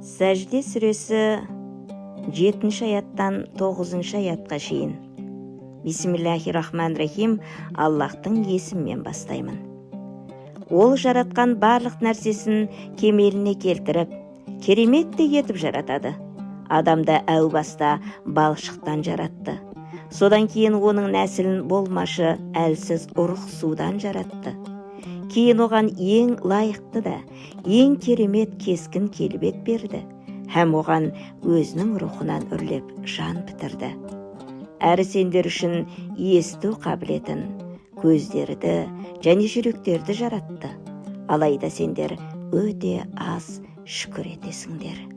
Сәжде сүресі 7 аяттан 9 аятқа шейін. Бисмиллахир-рахманир-рахим, Аллахтың есіммен бастаймын. Ол жаратқан барлық нәрсесін кемеліне келтіріп, кереметтей етіп жаратады. Адамды әу баста балшықтан жаратты. Содан кейін оның нәсілін болмашы әлсіз ұрық судан жаратты. Кейін оған ең лайықты да, ең керемет кескін келбет берді. Һәм оған өзінің рухынан үрлеп жан бітірді. Әрі сендер үшін есту қабілетін, көздерді және жүректерді жаратты. Алайда сендер өте аз шүкір етесіңдер.